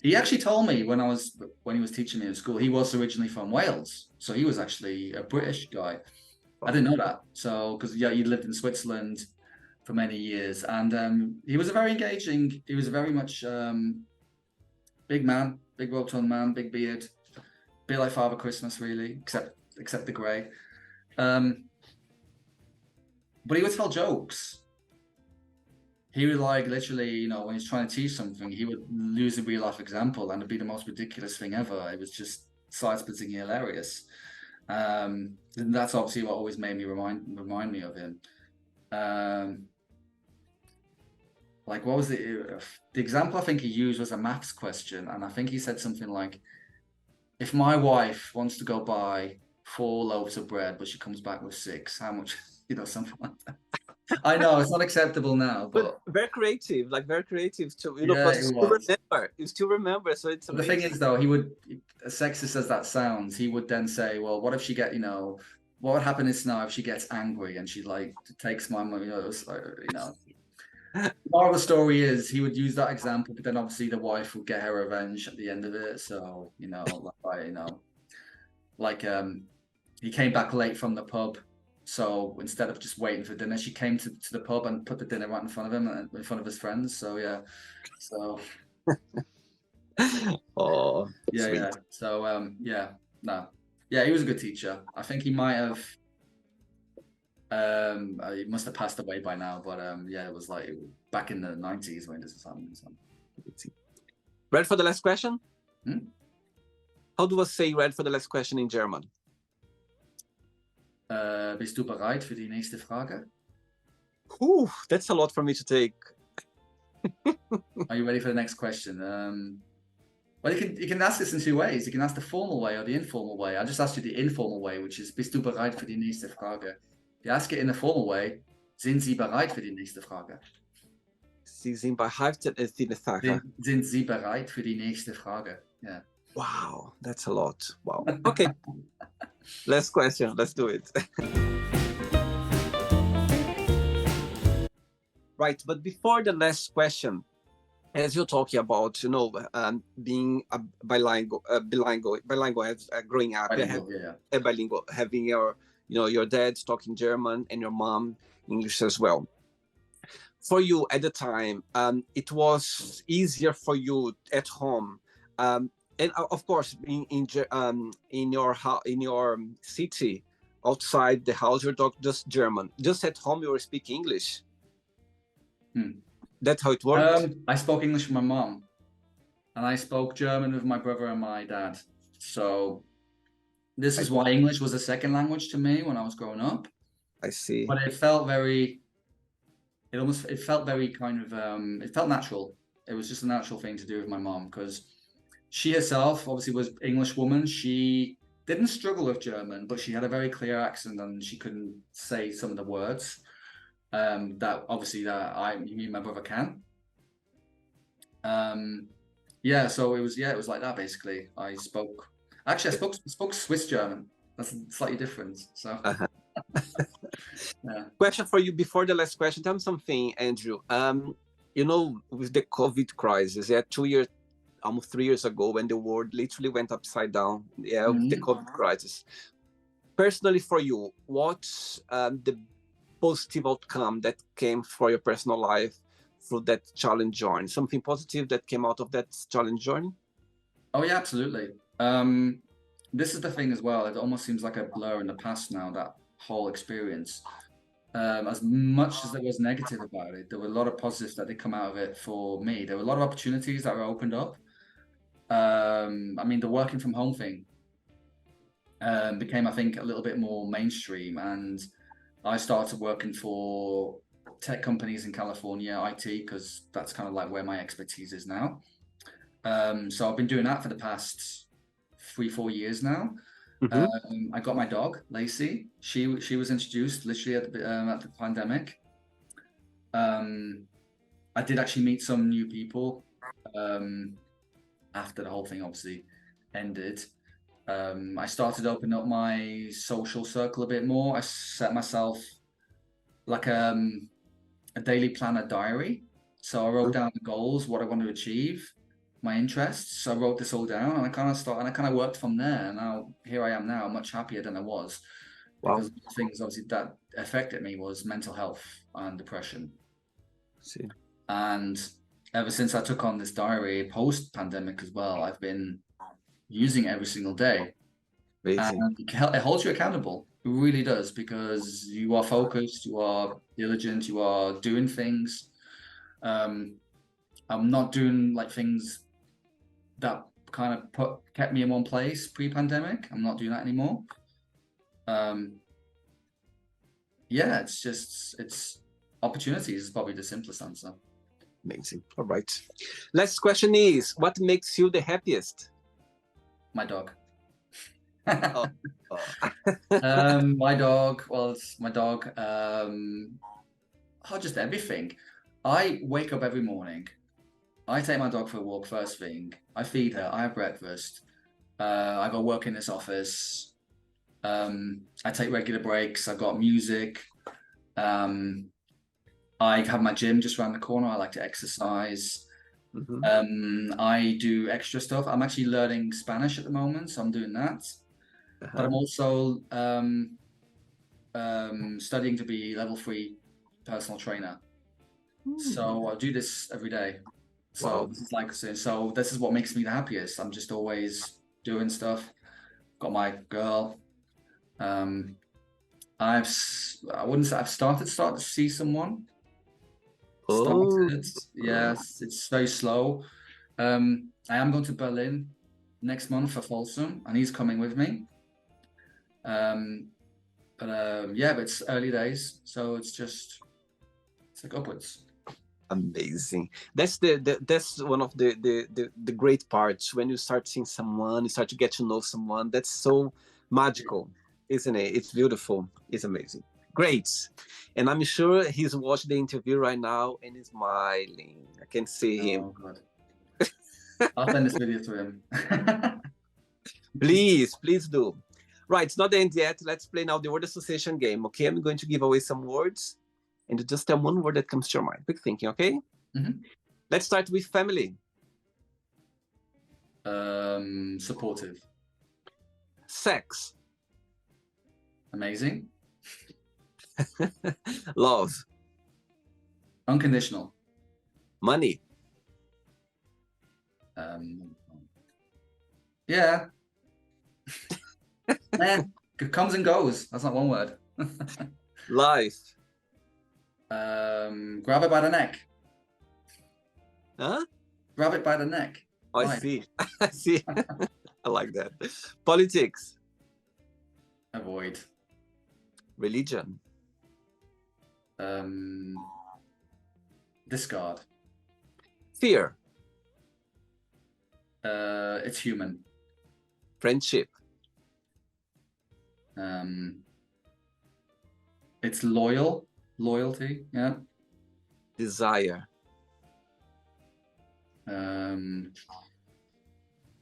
He actually told me when he was teaching me in school, he was originally from Wales, so he was actually a British guy. I didn't know that. So because yeah, he lived in Switzerland for many years, and he was a very engaging. He was a very much big man, big rotund man, big beard, a bit like Father Christmas, really, except the grey. But he would tell jokes. He would like literally, you know, when he's trying to teach something, he would use a real life example, and it'd be the most ridiculous thing ever. It was just side-splitting hilarious. And that's obviously what always made me remind me of him. Like what was the example I think he used was a maths question, and I think he said something like, if my wife wants to go buy 4 loaves of bread but she comes back with 6, how much, you know, something like that. I know it's not acceptable now, But but very creative, like very creative to yeah, because it was. you still remember, so it's But the thing amazing. is, though, he would, as sexist as that sounds, he would then say, well, what if she get, you know, what would happen is now if she gets angry and she like takes my money, moral of the story is he would use that example, but then obviously the wife would get her revenge at the end of it. So, he came back late from the pub. So instead of just waiting for dinner, she came to the pub and put the dinner right in front of him and in front of his friends. So yeah. So Oh, yeah, sweet. yeah. So no. Yeah, he was a good teacher. I think he might have he must have passed away by now, but yeah, it was like back in the 90s when this was happening. So. Ready for the last question? Hmm? How do I say ready for the last question in German? Bist du bereit für die nächste Frage? That's a lot for me to take. Are you ready for the next question? Well, you can ask this in two ways. You can ask the formal way or the informal way. I just asked you the informal way, which is Bist du bereit für die nächste Frage? If you ask it in the formal way, Sind Sie bereit für die nächste Frage? Sie sind bereit für die nächste Frage. Sind Sie bereit für die nächste Frage? Yeah. Wow, that's a lot. Wow. Okay. Last question. Let's do it. Right, but before the last question, as you're talking about, being a bilingual, growing up, bilingual, having your dad talking German and your mom English as well. For you at the time, it was easier for you at home, and of course, in your city, outside the house, you're talking just German. Just at home, you were speaking English. That's how it worked. I spoke English with my mom, and I spoke German with my brother and my dad. So this is why English was a second language to me when I was growing up. I see. But it felt very kind of it felt natural. It was just a natural thing to do with my mom because she herself obviously was English woman. She didn't struggle with German, but she had a very clear accent and she couldn't say some of the words that obviously me and my brother can. So it was like that basically. I spoke Swiss German. That's slightly different. So yeah. Question for you before the last question. Tell me something, Andrew. With the COVID crisis, almost 3 years ago, when the world literally went upside down, with the COVID crisis. Personally, for you, what's the positive outcome that came for your personal life through that challenge journey? Something positive that came out of that challenge journey? Oh yeah, absolutely. This is the thing as well. It almost seems like a blur in the past now, that whole experience. As much as there was negative about it, there were a lot of positives that did come out of it for me. There were a lot of opportunities that were opened up. The working from home thing became, I think, a little bit more mainstream, and I started working for tech companies in California, IT, because that's kind of like where my expertise is now. So I've been doing that for the past 3-4 years now. I got my dog, Lacey. She was introduced literally at the pandemic. I did actually meet some new people after the whole thing obviously ended. I started opening up my social circle a bit more. I set myself like a daily planner diary. So I wrote down the goals, what I want to achieve, my interests. So I wrote this all down, and I kind of worked from there. And now here I am now, much happier than I was. Wow. Because the things obviously that affected me was mental health and depression. See. And ever since I took on this diary post-pandemic as well, I've been using it every single day. Amazing. And it holds you accountable. It really does, because you are focused, you are diligent, you are doing things. I'm not doing like things that kind of kept me in one place pre-pandemic. I'm not doing that anymore. It's opportunities is probably the simplest answer. Amazing. All right. Last question is, what makes you the happiest? My dog. My dog. Well, it's my dog. Just everything. I wake up every morning. I take my dog for a walk first thing. I feed her. I have breakfast. I go work in this office. I take regular breaks. I've got music. I have my gym just around the corner. I like to exercise. I do extra stuff. I'm actually learning Spanish at the moment, so I'm doing that. But I'm also studying to be level 3 personal trainer. So I do this every day. So Wow. this is like, so this is what makes me the happiest. I'm just always doing stuff. Got my girl. I wouldn't say I've started to see someone. Oh, Started, yes, it's very slow. I am going to Berlin next month for Folsom, and he's coming with me. Yeah, but it's early days, so it's like upwards. amazing. That's that's one of the great parts when you start seeing someone, you start to get to know someone. That's so magical, isn't it? It's beautiful. It's amazing. Great. And I'm sure he's watching the interview right now and he's smiling. I can see him. Oh, God. I'll send this video to him. Please do. Right, it's not the end yet. Let's play now the word association game. Okay, I'm going to give away some words and you just tell one word that comes to your mind. Quick thinking, okay? Let's start with family. Supportive. Sex. Amazing. Love. Unconditional. Money. Yeah. It comes and goes. That's not one word. Life. Grab it by the neck. Huh? Grab it by the neck. Oh, I see. I see. I like that. Politics. Avoid. Religion. Discard. Fear. It's human. Friendship. It's loyalty. Yeah. Desire.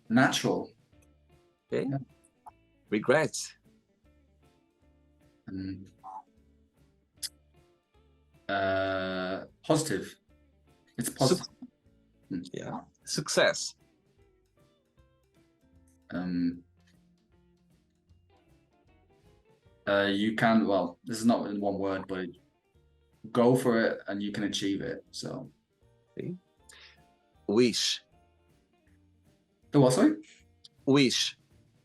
Natural. Okay. Yeah. Regret. Positive. It's positive. Yeah. Success. You can, well, this is not in one word, but go for it and you can achieve it. So. Okay. Wish. The what, sorry? Wish.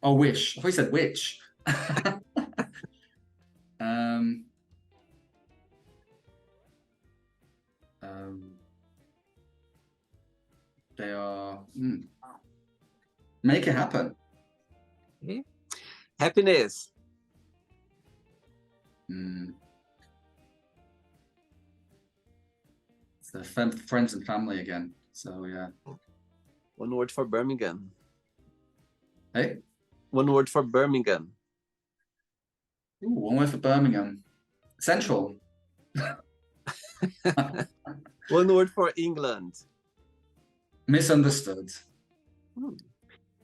Oh, wish. I thought you said witch. They are make it happen. Okay. Happiness. It's the friends and family again. So yeah. One word for Birmingham. Hey. One word for Birmingham. Ooh, one word for Birmingham. Central. One word for England. Misunderstood.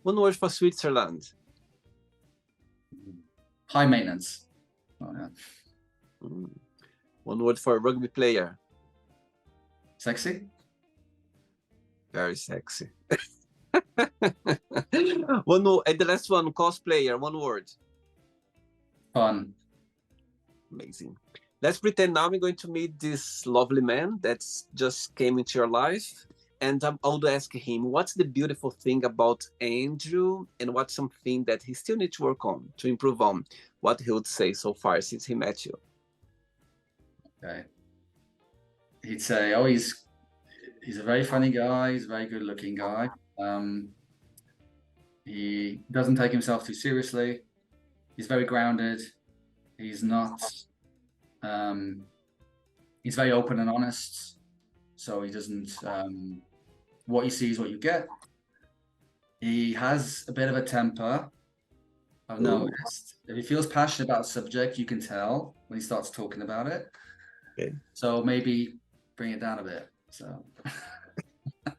One word for Switzerland. High maintenance. Oh, yeah. One word for rugby player. Sexy. Very sexy. One more, and the last one, cosplayer. One word. Fun. Amazing. Let's pretend now we're going to meet this lovely man that just came into your life. And I would ask him, what's the beautiful thing about Andrew and what's something that he still needs to work on, to improve on? What he would say so far since he met you? Okay. He'd say, oh, he's a very funny guy. He's a very good looking guy. He doesn't take himself too seriously. He's very grounded. He's not, he's very open and honest. So he doesn't, what you see is what you get. He has a bit of a temper, I've noticed. If he feels passionate about a subject, you can tell when he starts talking about it. Okay. So maybe bring it down a bit. So,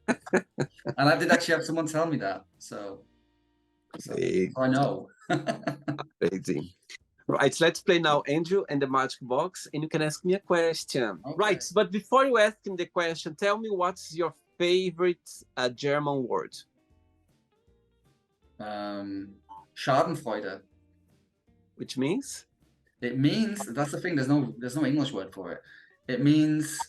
and I did actually have someone tell me that. So, So I know. Crazy. Right, let's play now, Andrew and the Magic Box, and you can ask me a question. Okay. Right, but before you ask him the question, tell me what's your favorite German word? Schadenfreude. Which means? It means, that's the thing, there's no English word for it. It means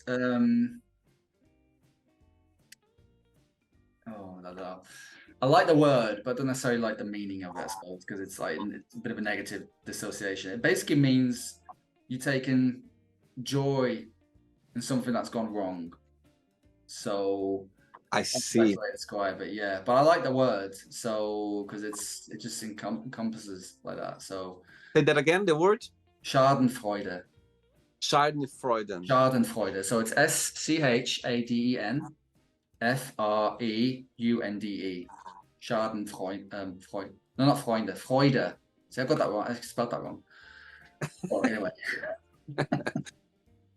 I like the word, but don't necessarily like the meaning of it, I suppose, because it's like it's a bit of a negative dissociation. It basically means you're taking joy in something that's gone wrong. So I that's the see. best way to describe it, yeah. But I like the word, so because it just encompasses like that. So Say that again, the word? Schadenfreude. Schadenfreude. Schadenfreude. So it's SCHADEN FREUNDE. Schadenfreude. Freude. No, not Freunde. Freude. See, I got that wrong. I spelled that wrong. Well, anyway.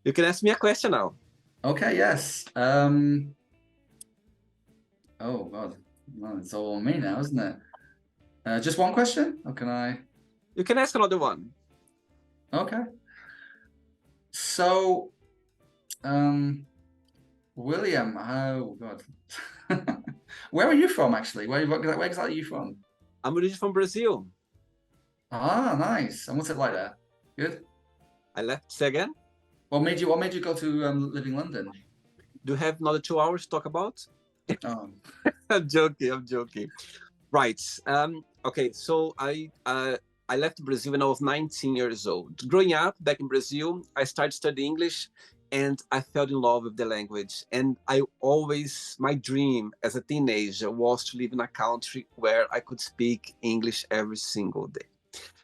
You can ask me a question now. Okay, yes. Oh, God. Well, it's all on me now, isn't it? Just one question? Or can I? You can ask another one. Okay. So, William, oh, God. Where are you from, actually? Where exactly are you from? I'm originally from Brazil. Ah, nice. And what's it like there? Good. I left. Say again. What made you go to live in London? Do you have another 2 hours to talk about? Oh. I'm joking. Right. Okay. So I left Brazil when I was 19 years old. Growing up back in Brazil, I started studying English, and I fell in love with the language. And my dream as a teenager was to live in a country where I could speak English every single day.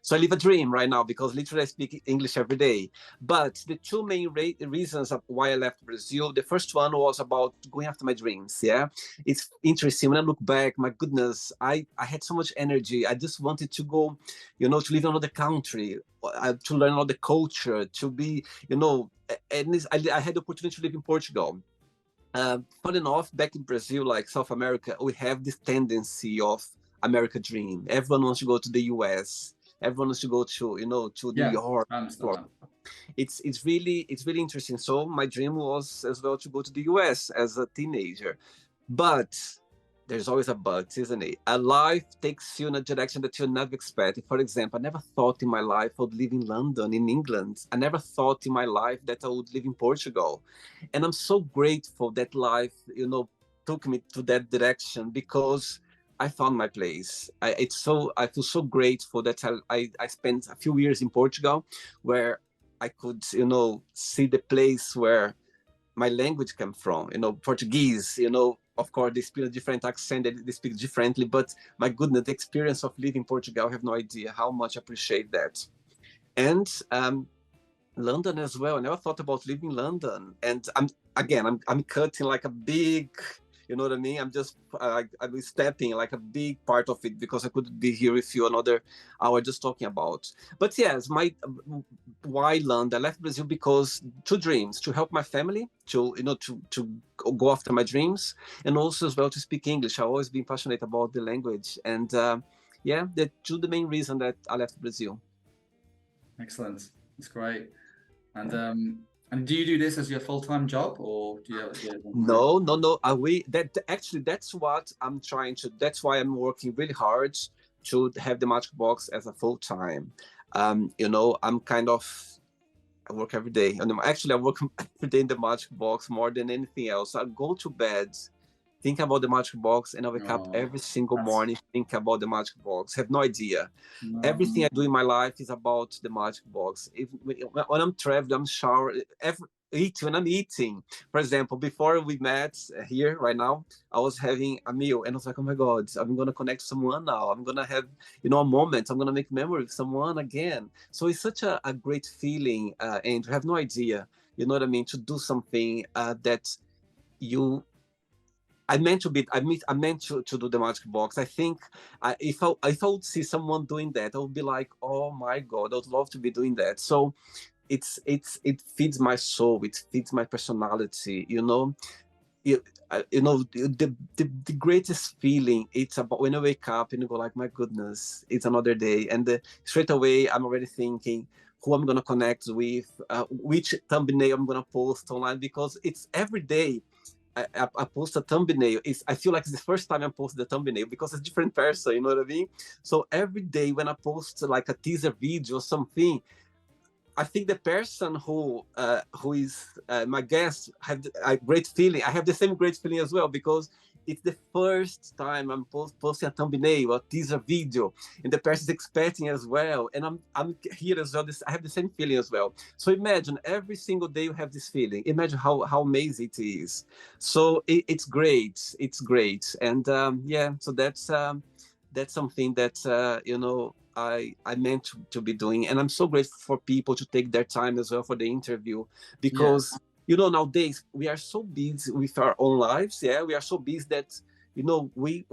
So I live a dream right now because literally I speak English every day. But the two main reasons of why I left Brazil, the first one was about going after my dreams. Yeah, it's interesting when I look back. My goodness, I had so much energy. I just wanted to go, to live in another country, to learn another culture, to be, and I had the opportunity to live in Portugal. Funny enough, back in Brazil, like South America, we have this tendency of America dream. Everyone wants to go to the US. Everyone wants to go to New York. It's really interesting. So my dream was as well to go to the US as a teenager, but there's always a but, isn't it? A life takes you in a direction that you never expect. For example, I never thought in my life I would live in London, in England. I never thought in my life that I would live in Portugal. And I'm so grateful that life, took me to that direction because I found my place. I feel so grateful that I spent a few years in Portugal where I could, see the place where my language came from, Portuguese, of course, they speak a different accent, they speak differently, but my goodness, the experience of living in Portugal, I have no idea how much I appreciate that. And London as well. I never thought about living in London. And I'm cutting like a big, you know what I mean? I'm stepping like a big part of it because I could be here with you another hour just talking about. But yes, why London? I left Brazil because two dreams: to help my family, to go after my dreams, and also as well to speak English. I've always been passionate about the language, and the main reason that I left Brazil. Excellent, that's great. And do you do this as your full-time job, or do you have No. That's what I'm trying to. That's why I'm working really hard to have the Magic Box as a full-time. I'm kind of, I work every day. And actually, I work every day in the Magic Box more than anything else. I go to bed, think about the Magic Box, and I wake up every single morning, think about the Magic Box. Have no idea. Everything I do in my life is about the Magic Box. When I'm traveling, I'm showering, when I'm eating. For example, before we met here right now, I was having a meal and I was like, oh my God, I'm going to connect to someone now. I'm going to have, a moment. I'm going to make memory with someone again. So it's such a great feeling, and you have no idea, you know what I mean, to do something that I meant to do the Magic Box. I think if I would see someone doing that, I would be like, oh my God, I would love to be doing that. So it feeds my soul, it feeds my personality, you know, the greatest feeling, it's about when I wake up and you go like, my goodness, it's another day. And straight away, I'm already thinking who I'm going to connect with, which thumbnail I'm going to post online, because it's every day. I post a thumbnail. I feel like it's the first time I post the thumbnail because it's a different person, you know what I mean? So every day when I post like a teaser video or something, I think the person who is my guest have a great feeling. I have the same great feeling as well, because it's the first time I'm posting a thumbnail or teaser video, and the person is expecting as well, and I'm here as well. I have the same feeling as well. So imagine every single day you have this feeling. Imagine how amazing it is. So it's great. It's great, and yeah. So that's something that you know, I meant to be doing. And I'm so grateful for people to take their time as well for the interview, because you know, nowadays we are so busy with our own lives. Yeah, we are so busy that, you know, we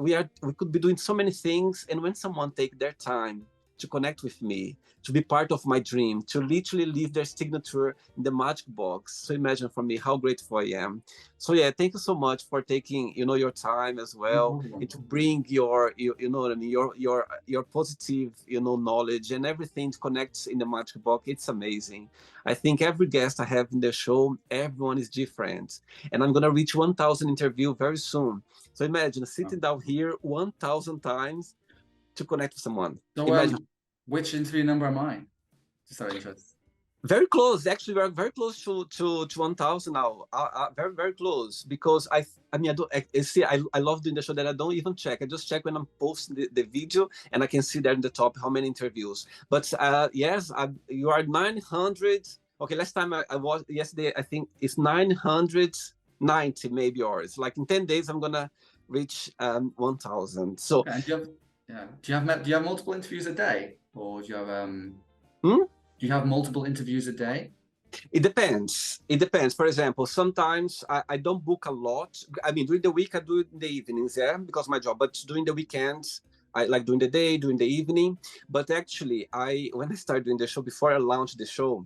could be doing so many things, and when someone take their time to connect with me, to be part of my dream, to literally leave their signature in the magic box. So imagine for me how grateful I am. So yeah, thank you so much for taking, you know, your time as well, and to bring you know what I mean, your positive, you know, knowledge and everything to connect in the magic box. It's amazing. I think every guest I have in the show, everyone is different, and I'm gonna reach 1,000 interview very soon. So imagine sitting down here 1,000 times to connect with someone. So, Imagine. which interview number am I? Just out of interest. Very close. Actually, we're very close to 1,000 now. Very very close, because I mean, I see, I love doing the show that I don't even check. I just check when I'm posting the video, and I can see there in the top how many interviews. But yes, you are 900. Okay, last time I was yesterday, I think it's 990 maybe yours. Like in 10 days, I'm gonna reach 1,000. So. Okay, do you have multiple interviews a day, or do you have Do you have multiple interviews a day? It depends. It depends. For example, sometimes I don't book a lot. I mean, during the week, I do it in the evenings, yeah, because of my job. But during the weekends, I like during the day, during the evening. But actually, when I started doing the show, before I launched the show,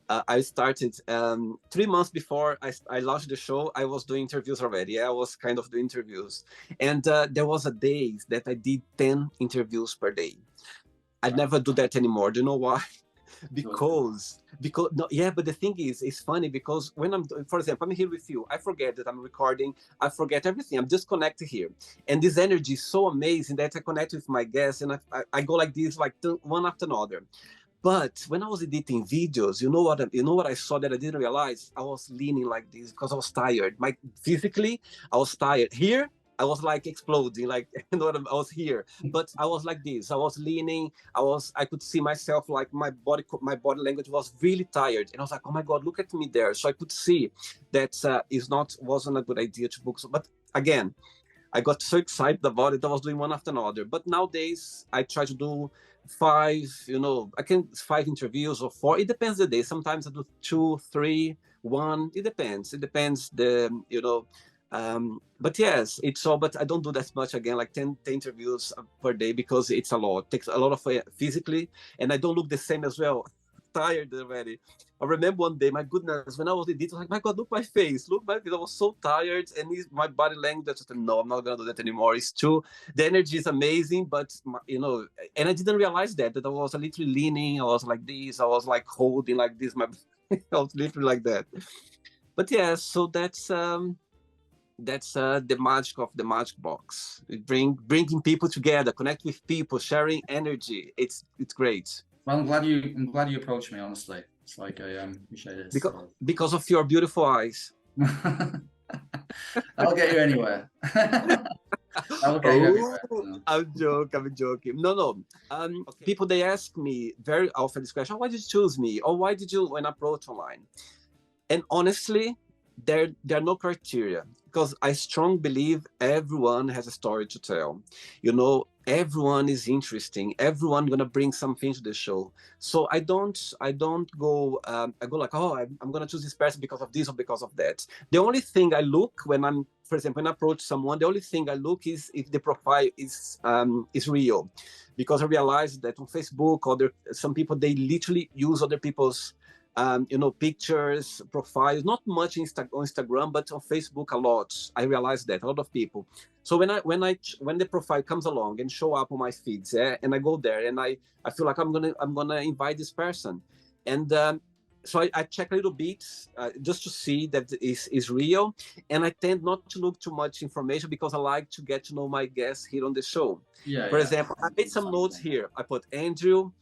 I started 3 months before I launched the show. I was doing interviews already. Yeah, I was kind of doing interviews. And there was a day that I did 10 interviews per day. I never do that anymore. Do you know why? because no, yeah, but the thing is, it's funny, because when for example, I'm here with you, I forget that I'm recording, I forget everything, I'm just connected here, and this energy is so amazing that I connect with my guests, and I go like this, like one after another. But when I was editing videos, you know what I saw that I didn't realize? I was leaning like this because I was tired. Physically, I was tired. Here, I was like exploding, like, you know what I was here, but I was like this. I was leaning. I could see myself, like my body language was really tired, and I was like, oh my god, look at me there. So I could see that wasn't a good idea to book. So, but again, I got so excited about it. I was doing one after another. But nowadays, I try to do 5. You know, 5 interviews or 4. It depends the day. Sometimes I do 2, 3, 1. It depends. It depends but yes, it's all. But I don't do that much again, like 10 interviews per day, because it's a lot. It takes a lot of physically, and I don't look the same as well. Tired already. I remember one day, my goodness, when I was editing, I was like, my god, look my face, look my face. I was so tired, and my body language. I said, no, I'm not gonna do that anymore. It's too. The energy is amazing, but you know, and I didn't realize that I was literally leaning. I was like this. I was like holding like this. I was literally like that. But yeah, so that's the magic of the magic box. Bringing people together, connect with people, sharing energy. It's great. Well, I'm glad you approached me, honestly. It's like I appreciate it. Because of your beautiful eyes. I'll get you anywhere. I'll get you anywhere. I'm joking. No. Okay. People, they ask me very often this question: why did you choose me? Or why did you approach online? And honestly, there are no criteria, because I strongly believe everyone has a story to tell. You know, everyone is interesting. Everyone gonna bring something to the show. So I don't go. I go like, oh, I'm gonna choose this person because of this or because of that. The only thing I look for example, when I approach someone, the only thing I look is if the profile is real, because I realized that on Facebook, some people, they literally use other people's pictures, profiles, not much on Instagram, but on Facebook a lot. I realized that a lot of people. So when the profile comes along and show up on my feeds, and I go there and I feel like I'm gonna invite this person, and so I check a little bit just to see that is real, and I tend not to look too much information because I like to get to know my guests here on the show. For example, I made some notes here. I put Andrew,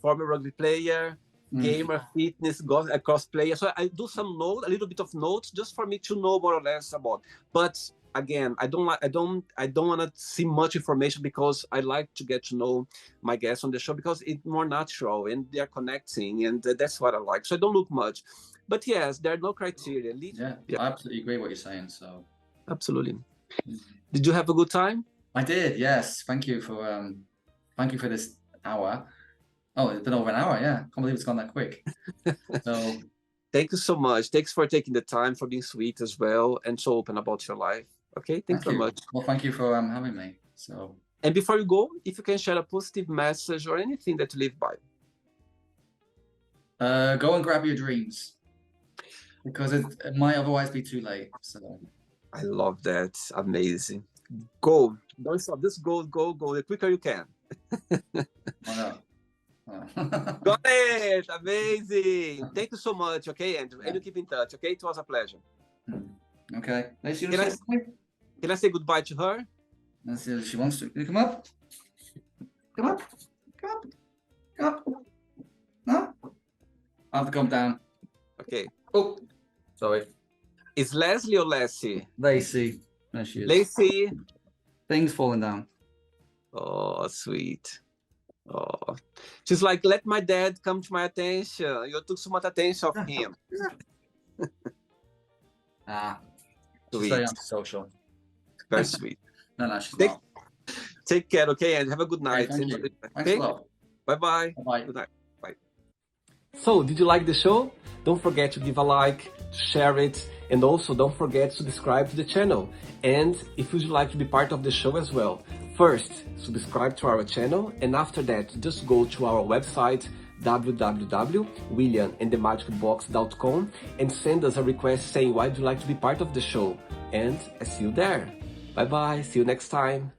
former rugby player, gamer, fitness, cosplayer. So I do some notes, a little bit of notes, just for me to know more or less about. But again, I don't want to see much information because I like to get to know my guests on the show because it's more natural and they're connecting, and that's what I like. So I don't look much. But yes, there are no criteria. I absolutely agree what you're saying. So absolutely. Did you have a good time? I did. Yes. Thank you for this hour. Oh, it's been over an hour. Yeah, can't believe it's gone that quick. So, thank you so much. Thanks for taking the time, for being sweet as well, and so open about your life. Okay, thanks so much. Well, thank you for having me. So, and before you go, if you can share a positive message or anything that you live by. Go and grab your dreams, because it might otherwise be too late. So, I love that. Amazing. Go. Don't stop. Just go. The quicker you can. Why not? Got it. Amazing. Thank you so much. Okay, Andrew. And you keep in touch. Okay, it was a pleasure. Okay. Can I say goodbye to her? Let's see if she wants to. Can you come up? Come up. Come up. Come up. No? I have to come down. Okay. Oh, sorry. Is Leslie or Lassie? Lacey. There she is. Lacey. Things falling down. Oh, sweet. Oh, she's like, let my dad come to my attention. You took so much attention of him. She's very antisocial. Very sweet. No, she's not. Take care, okay, and have a good night. Okay, thank you. Thanks a lot. Bye-bye. Bye-bye. Good night. Bye. So, did you like the show? Don't forget to give a like, share it, and also don't forget to subscribe to the channel. And if you'd like to be part of the show as well, first, subscribe to our channel, and after that, just go to our website, www.williamandthemagicbox.com, and send us a request saying why you'd like to be part of the show. And I see you there. Bye-bye. See you next time.